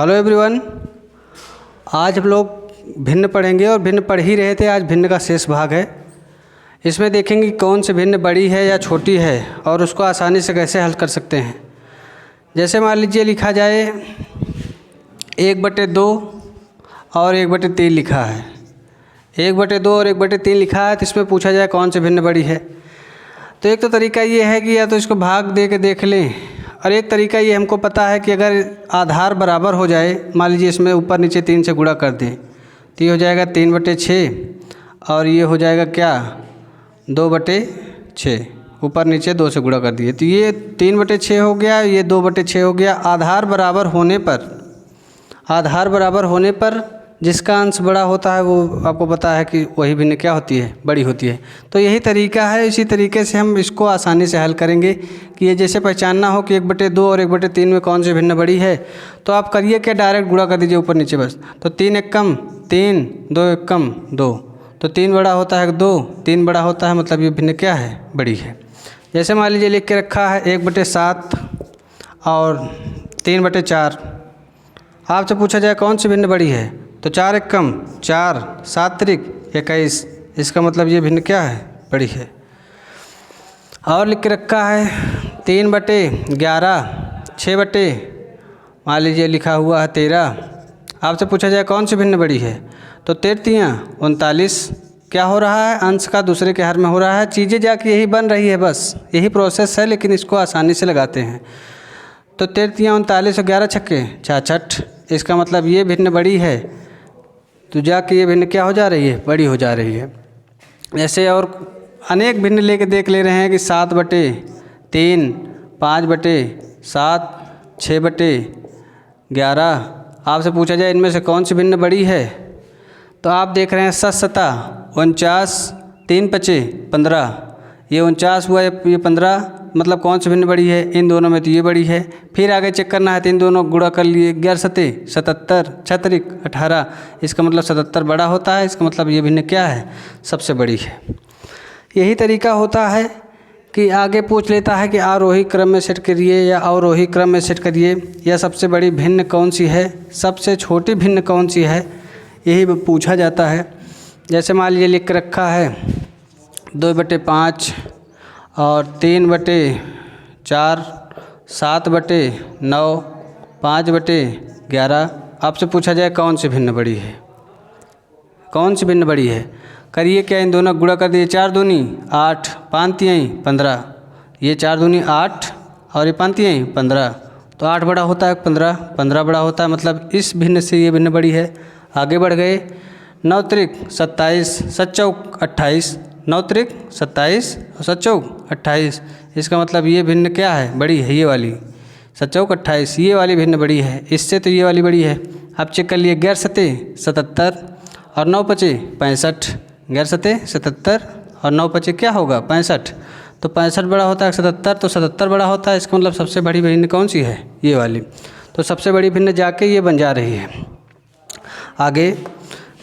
Hello everyone. आज हम लोग भिन्न पढ़ेंगे और भिन्न पढ़ ही रहे थे। आज भिन्न का शेष भाग है। इसमें देखेंगे कि कौन सी भिन्न बड़ी है या छोटी है और उसको आसानी से कैसे हल कर सकते हैं। जैसे मान लीजिए लिखा जाए 1/2 और 1/3 लिखा है। 1/2 और 1/3 लिखा है तो इसमें पूछा जाए कौन सी भिन्न बड़ी है। तो एक तो तरीका ये है कि या तो इसको भाग दे के देख लें, और एक तरीका ये हमको पता है कि अगर आधार बराबर हो जाए, मान लीजिए इसमें ऊपर नीचे 3 से गुणा कर दें तो ये हो जाएगा 3/6 और ये हो जाएगा क्या 2/6। ऊपर नीचे 2 से गुणा कर दिए तो ये 3/6 हो गया, ये 2/6 हो गया। आधार बराबर होने पर जिसका अंश बड़ा होता है वो आपको पता है कि वही भिन्न क्या होती है, बड़ी होती है। तो यही तरीका है। इसी तरीके से हम इसको आसानी से हल करेंगे कि ये जैसे पहचानना हो कि 1/2 और 1/3 में कौन सी भिन्न बड़ी है। तो आप करिए क्या, डायरेक्ट गुणा कर दीजिए ऊपर नीचे बस। तो 3 × 1 = 3, 2 × 1 = 2। तो 3 बड़ा होता है 2, 3 बड़ा होता है, मतलब ये भिन्न क्या है, बड़ी है। जैसे मान लीजिए लिख के रखा है 1/7 और 3/4। आपसे पूछा जाए कौन सी भिन्न बड़ी है, तो 4 × 1 = 4, 7 × 3 = 21। इसका मतलब ये भिन्न क्या है, बड़ी है। और लिख के रखा है 3/11, 6 मान लीजिए लिखा हुआ है 13। आपसे पूछा जाए कौन सी भिन्न बड़ी है, तो 13 × 3 = 39। क्या हो रहा है, अंश का दूसरे के हर में हो रहा है। चीज़ें जाके यही बन रही है, बस यही प्रोसेस है, लेकिन इसको आसानी से लगाते हैं। तो 13 × 39 और 11 × 6 = 66। इसका मतलब ये भिन्न बड़ी है, तो जाके ये भिन्न क्या हो जा रही है, बड़ी हो जा रही है। ऐसे और अनेक भिन्न लेके देख ले रहे हैं कि 7/3, 5/7, 6/11। आपसे पूछा जाए इनमें से कौन सी भिन्न बड़ी है, तो आप देख रहे हैं 7×7 = 49, 3×5 = 15। ये 49 हुआ, ये 15, मतलब कौन सी भिन्न बड़ी है, इन दोनों में तो ये बड़ी है। फिर आगे चेक करना है तो इन दोनों गुणा कर लिए, 11×7 = 77, 6×3 = 18। इसका मतलब 77 बड़ा होता है। इसका मतलब ये भिन्न क्या है, सबसे बड़ी है। यही तरीका होता है कि आगे पूछ लेता है कि आरोही क्रम में सेट करिए या अवरोही क्रम में सेट करिए, या सबसे बड़ी भिन्न कौन सी है, सबसे छोटी भिन्न कौन सी है, यही पूछा जाता है। जैसे मान लीजिए लिख के रखा है 2/5 और 3/4, 7/9, 5/11। आपसे पूछा जाए कौन सी भिन्न बड़ी है, कौन सी भिन्न बड़ी है। करिए क्या, इन दोनों गुणा कर दिए, 4 दूनी 8, 5 तिहाई 15। ये 4 दूनी 8 और ये 5 तिहाई 15। तो 8 बड़ा होता है 15, 15 बड़ा होता है, मतलब इस भिन्न से ये भिन्न बड़ी है। आगे बढ़ गए 9 त्रिक 27, 7 चौक 28, 9 त्रिक 27 और 7 चौक 28। इसका मतलब ये भिन्न क्या है, बड़ी है, ये वाली 7 चौक 28, ये वाली भिन्न बड़ी है। इससे तो ये वाली बड़ी है। आप चेक कर लिए 11×7 = 77 और 9×5 = 65। 11×7 = 77 और 9×5 क्या होगा, 65। तो 65 बड़ा होता है 77, तो 77 बड़ा होता है। इसका मतलब सबसे बड़ी भिन्न कौन सी है, ये वाली। तो सबसे बड़ी भिन्न जाके ये बन जा रही है। आगे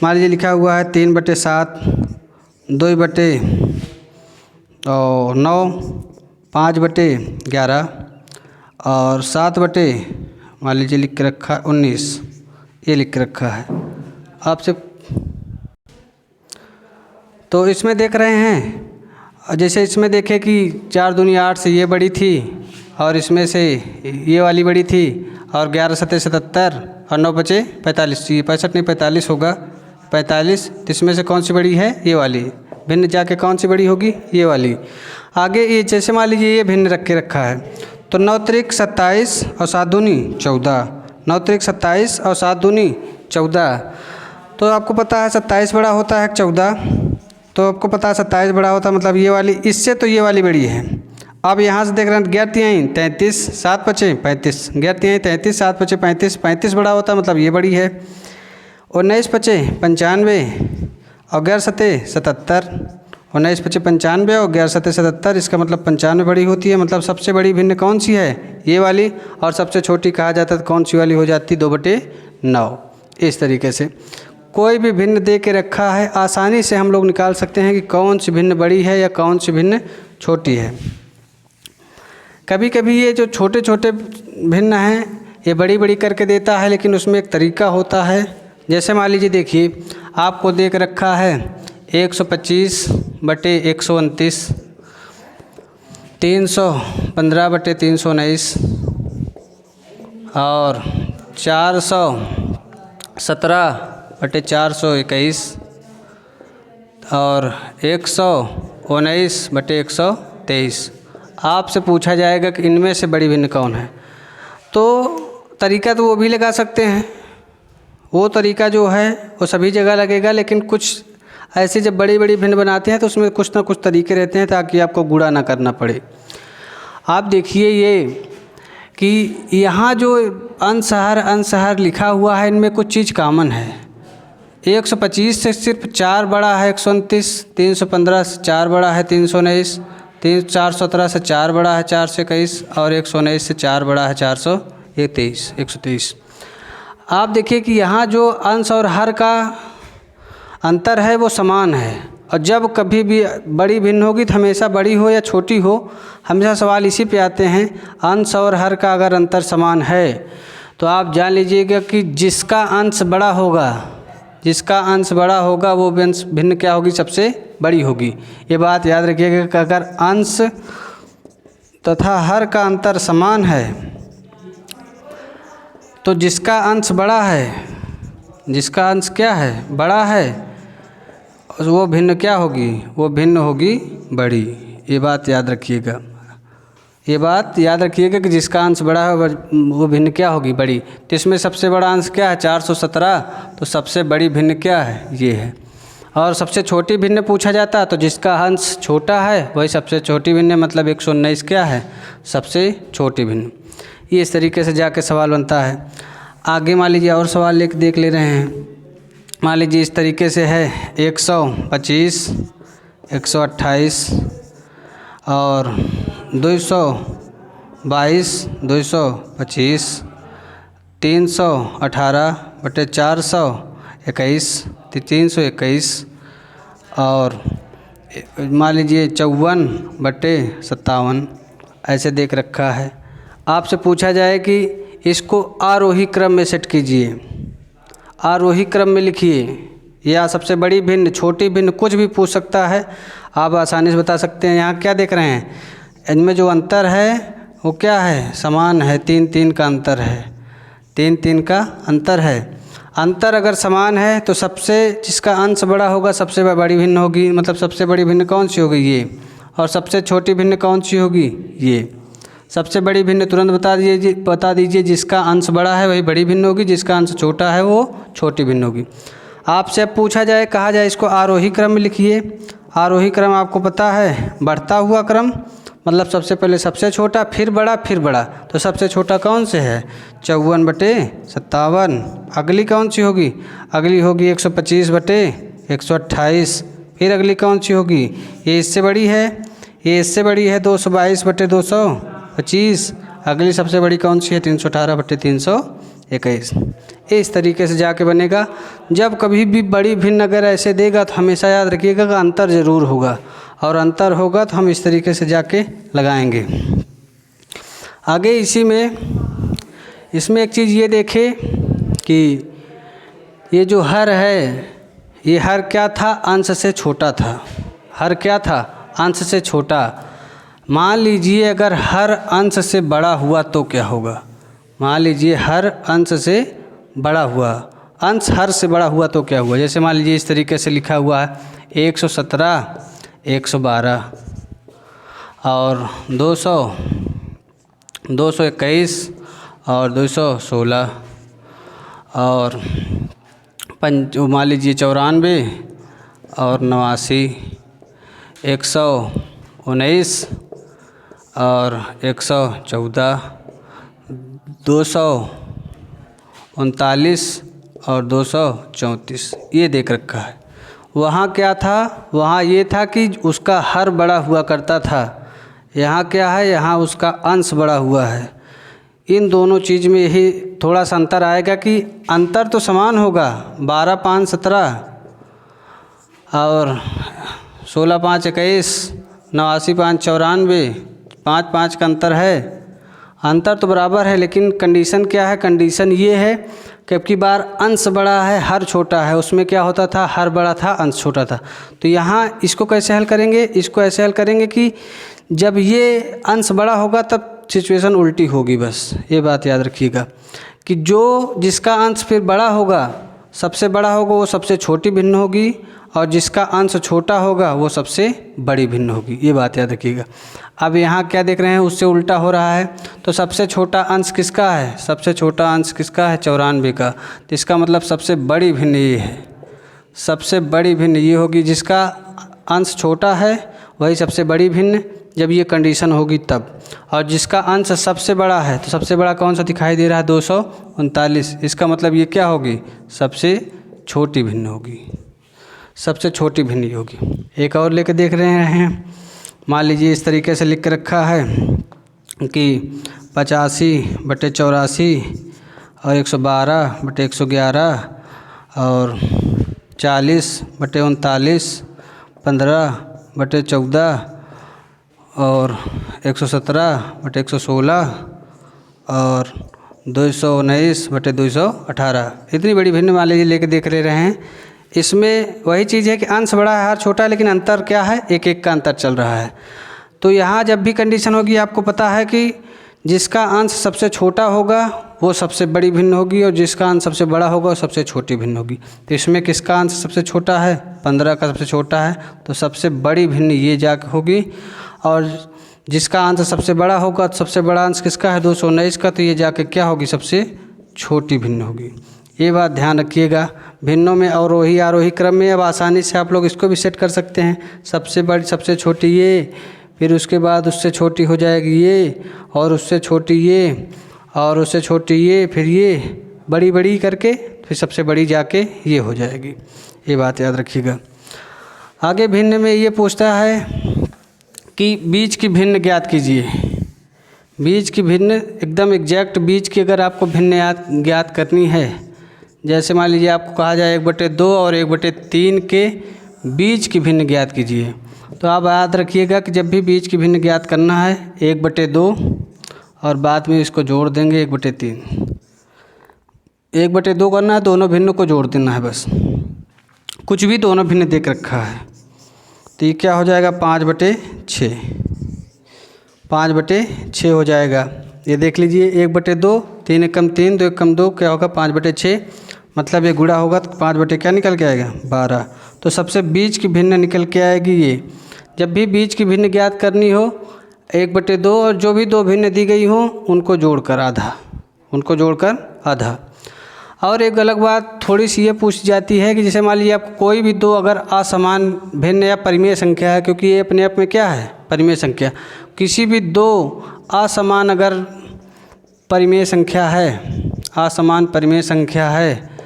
मान लीजिए लिखा हुआ है 3/7, 2/9, 5/11 और 7 मान लीजिए लिख के रखा है 19। ये लिख के रखा है आपसे। तो इसमें देख रहे हैं, जैसे इसमें देखें कि 4 दूनी 8 से ये बड़ी थी और इसमें से ये वाली बड़ी थी, और 11×7 = 77 और 9×5 = 45। ये 65 नहीं 45 होगा, 45। तो इसमें से कौन सी बड़ी है, ये वाली। भिन्न जाके कौन सी बड़ी होगी, ये वाली। आगे ये जैसे मान लीजिए ये भिन्न रख के रखा है, तो 9 त्रिक 27 और 7 दूनी 14, 9 त्रिक 27 और 7 दूनी 14। तो आपको पता है 27 बड़ा होता है 14, तो आपको पता है 27 बड़ा होता है, मतलब ये वाली। इससे तो ये वाली बड़ी है। अब यहाँ से देख रहे हैं 11 तिहाई 33, 7×5 = 35, 11 तिहाई 33, 7×5 = 35, 35 बड़ा होता है, मतलब ये बड़ी है। 19×5 = 95 और 11×7 = 77, 19×5 = 95 और 11×7 = 77। इसका मतलब 95 बड़ी होती है, मतलब सबसे बड़ी भिन्न कौन सी है, ये वाली। और सबसे छोटी कहा जाता है तो कौन सी वाली हो जाती, 2/9। इस तरीके से कोई भी भिन्न दे के रखा है, आसानी से हम लोग निकाल सकते हैं कि कौन सी भिन्न बड़ी है या कौन सी भिन्न छोटी है। कभी कभी ये जो छोटे छोटे भिन्न हैं ये बड़ी बड़ी करके देता है, लेकिन उसमें एक तरीका होता है। जैसे मान लीजिए, देखिए आपको देख रखा है 125/129, 315/319 और 417/421 और 119/123। आपसे पूछा जाएगा कि इनमें से बड़ी भिन्न कौन है। तो तरीका तो वो भी लगा सकते हैं, वो तरीका जो है वो सभी जगह लगेगा, लेकिन कुछ ऐसे जब बड़ी बड़ी भिन्न बनाते हैं तो उसमें कुछ ना कुछ तरीके रहते हैं ताकि आपको गुणा ना करना पड़े। आप देखिए ये कि यहाँ जो अंशहर लिखा हुआ है, इनमें कुछ चीज़ कॉमन है। 125 से सिर्फ 4 बड़ा है 129, 315 से 4 बड़ा है 319, 417 से 4 बड़ा है 421 और 119 से 4 बड़ा है 123। आप देखिए कि यहाँ जो अंश और हर का अंतर है वो समान है, और जब कभी भी बड़ी भिन्न होगी तो हमेशा बड़ी हो या छोटी हो, हमेशा सवाल इसी पे आते हैं। अंश और हर का अगर अंतर समान है तो आप जान लीजिएगा कि जिसका अंश बड़ा होगा वो भिन्न क्या होगी, सबसे बड़ी होगी। ये बात याद रखिएगा कि अगर अंश तथा हर का अंतर समान है तो जिसका अंश बड़ा है, जिसका अंश क्या है, बड़ा है, वो भिन्न क्या होगी, वो भिन्न होगी बड़ी। ये बात याद रखिएगा, ये बात याद रखिएगा कि जिसका अंश बड़ा है वो भिन्न क्या होगी, बड़ी। तो इसमें सबसे बड़ा अंश क्या है, 417, तो सबसे बड़ी भिन्न क्या है, ये है। और सबसे छोटी भिन्न पूछा जाता है तो जिसका अंश छोटा है वही सबसे छोटी भिन्न, मतलब 119 क्या है, सबसे छोटी भिन्न। ये इस तरीके से जाके सवाल बनता है। आगे मान लीजिए और सवाल देख ले रहे हैं। मान लीजिए इस तरीके से है 125, 128 और 222, 225, 318/421, 321 और मान लीजिए 54/57 ऐसे देख रखा है। आपसे पूछा जाए कि इसको आरोही क्रम में सेट कीजिए, आरोही क्रम में लिखिए, या सबसे बड़ी भिन्न, छोटी भिन्न, कुछ भी पूछ सकता है, आप आसानी से बता सकते हैं। यहाँ क्या देख रहे हैं, इनमें जो अंतर है वो क्या है, समान है, 3 का अंतर है, 3 का अंतर है। अंतर अगर समान है तो सबसे जिसका अंश बड़ा होगा सबसे बड़ी भिन्न होगी, मतलब सबसे बड़ी भिन्न कौन सी होगी, ये। और सबसे छोटी भिन्न कौन सी होगी, ये। सबसे बड़ी भिन्न तुरंत बता दीजिए, जिसका अंश बड़ा है वही बड़ी भिन्न होगी, जिसका अंश छोटा है वो छोटी भिन्न होगी। आपसे अब पूछा जाए, कहा जाए इसको आरोही क्रम में लिखिए। आरोही क्रम आपको पता है, बढ़ता हुआ क्रम, मतलब सबसे पहले सबसे छोटा, फिर बड़ा। तो सबसे छोटा कौन से है, 54/57। अगली कौन सी होगी, अगली होगी 125/128। फिर अगली कौन सी होगी, ये इससे बड़ी है, ये इससे बड़ी है 222/225। अगली सबसे बड़ी कौन सी है, 318/321। इस तरीके से जाके बनेगा। जब कभी भी बड़ी भिन्न अगर ऐसे देगा तो हमेशा याद रखिएगा कि अंतर ज़रूर होगा, और अंतर होगा तो हम इस तरीके से जाके लगाएंगे। आगे इसमें एक चीज़ ये देखें कि ये जो हर है, ये हर क्या था, अंश से छोटा था। हर क्या था, अंश से छोटा। मान लीजिए अगर हर अंश से बड़ा हुआ तो क्या होगा, मान लीजिए हर अंश से बड़ा हुआ, अंश हर से बड़ा हुआ तो क्या हुआ। जैसे मान लीजिए इस तरीके से लिखा हुआ है 117, 112 और 200, 221 और 216 और मान लीजिए 94 और 89, 119 और 114, 239 और 234, ये देख रखा है। वहाँ क्या था, वहाँ ये था कि उसका हर बड़ा हुआ करता था। यहाँ क्या है, यहाँ उसका अंश बड़ा हुआ है। इन दोनों चीज़ में यही थोड़ा सा अंतर आएगा कि अंतर तो समान होगा, 12, 5, 17 और 16, 5, 21, 89, 5, 94, 5 का अंतर है। अंतर तो बराबर है, लेकिन कंडीशन क्या है, कंडीशन ये है कि अब की बार अंश बड़ा है हर छोटा है। उसमें क्या होता था, हर बड़ा था अंश छोटा था। तो यहाँ इसको कैसे हल करेंगे, इसको ऐसे हल करेंगे कि जब ये अंश बड़ा होगा तब सिचुएशन उल्टी होगी। बस ये बात याद रखिएगा कि जिसका अंश फिर बड़ा होगा, सबसे बड़ा होगा, वो सबसे छोटी भिन्न होगी, और जिसका अंश छोटा होगा वो सबसे बड़ी भिन्न होगी। ये बात याद रखिएगा। अब यहाँ क्या देख रहे हैं, उससे उल्टा हो रहा है। तो सबसे छोटा अंश किसका है, सबसे छोटा अंश किसका है, 94 का। तो इसका मतलब सबसे बड़ी भिन्न ये है, सबसे बड़ी भिन्न ये होगी। जिसका अंश छोटा है वही सबसे बड़ी भिन्न, जब ये कंडीशन होगी तब। और जिसका अंश सबसे बड़ा है, तो सबसे बड़ा कौन सा दिखाई दे रहा है, 239। इसका मतलब ये क्या होगी, सबसे छोटी भिन्न होगी, सबसे छोटी भिन्न ही होगी। एक और लेके देख रहे हैं। मान लीजिए इस तरीके से लिख के रखा है कि 85/84 और 112/111 और 40/39, 15/14 और 117/116 और 219/218। इतनी बड़ी भिन्न मान लीजिए लेके देख ले रहे हैं। इसमें वही चीज़ है कि अंश बड़ा है हर छोटा है, लेकिन अंतर क्या है, एक एक का अंतर चल रहा है। तो यहाँ जब भी कंडीशन होगी, आपको पता है कि जिसका अंश सबसे छोटा होगा वो सबसे बड़ी भिन्न होगी, और जिसका अंश सबसे बड़ा होगा वो सबसे छोटी भिन्न होगी। तो इसमें किसका अंश सबसे छोटा है, 15 का सबसे छोटा है, तो सबसे बड़ी भिन्न ये जाकर होगी। और जिसका अंश सबसे बड़ा होगा, तो सबसे बड़ा अंश किसका है, 219 का, तो ये जाके क्या होगी, सबसे छोटी भिन्न होगी। ये बात ध्यान रखिएगा। भिन्नों में अवरोही आरोही क्रम में अब आसानी से आप लोग इसको भी सेट कर सकते हैं। सबसे बड़ी, सबसे छोटी ये, फिर उसके बाद उससे छोटी हो जाएगी ये, और उससे छोटी ये, और उससे छोटी ये, फिर ये बड़ी बड़ी करके फिर सबसे बड़ी जाके ये हो जाएगी। ये बात याद रखिएगा। आगे भिन्न में ये पूछता है कि बीज की भिन्न ज्ञात कीजिए। बीज की भिन्न, एकदम एग्जैक्ट बीज की अगर आपको भिन्न ज्ञात करनी है, जैसे मान लीजिए आपको कहा जाए 1/2 और 1/3 के बीज की भिन्न ज्ञात कीजिए, तो आप याद रखिएगा कि जब भी बीज की भिन्न ज्ञात करना है 1/2 और बाद में इसको जोड़ देंगे 1/3। 1/2 करना है, दोनों भिन्न को जोड़ देना है बस, कुछ भी दोनों भिन्न देख रखा है। तो ये क्या हो जाएगा, 5/6, 5/6 हो जाएगा। ये देख लीजिए 1/2, 3 एकम 3, 2 एकम 2, क्या होगा 5/6। मतलब ये गुणा होगा तो 5 क्या निकल के आएगा, 12। तो सबसे बीज की भिन्न निकल के आएगी ये। जब भी बीज की भिन्न ज्ञात करनी हो, 1/2 और जो भी दो भिन्न दी गई हो उनको जोड़कर आधा, उनको जोड़कर आधा। और एक अलग बात थोड़ी सी ये पूछ जाती है कि जैसे मान लीजिए आपको कोई भी दो अगर असमान भिन्न या परिमेय संख्या है, क्योंकि ये अपने आप में क्या है, परिमेय संख्या। किसी भी दो असमान अगर परिमेय संख्या है, असमान परिमेय संख्या है,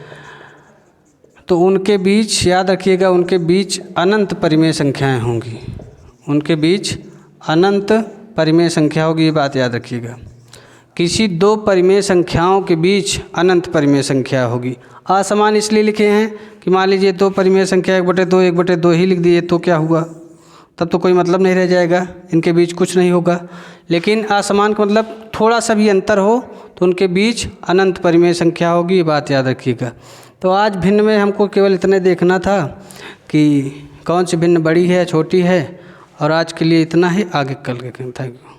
तो उनके बीच याद रखिएगा, उनके बीच अनंत परिमेय संख्याएं होंगी, उनके बीच अनंत परिमेय संख्या होगी। ये बात याद रखिएगा। किसी दो परिमेय संख्याओं के बीच अनंत परिमेय संख्या होगी। असमान इसलिए लिखे हैं कि मान लीजिए दो परिमेय संख्या 1/2 1/2 ही लिख दिए तो क्या हुआ, तब तो कोई मतलब नहीं रह जाएगा, इनके बीच कुछ नहीं होगा। लेकिन असमान का मतलब थोड़ा सा भी अंतर हो तो उनके बीच अनंत परिमेय संख्या होगी। ये बात याद रखिएगा। तो आज भिन्न में हमको केवल इतने देखना था कि कौन सी भिन्न बड़ी है छोटी है, और आज के लिए इतना ही। आगे कल के थैंक यू।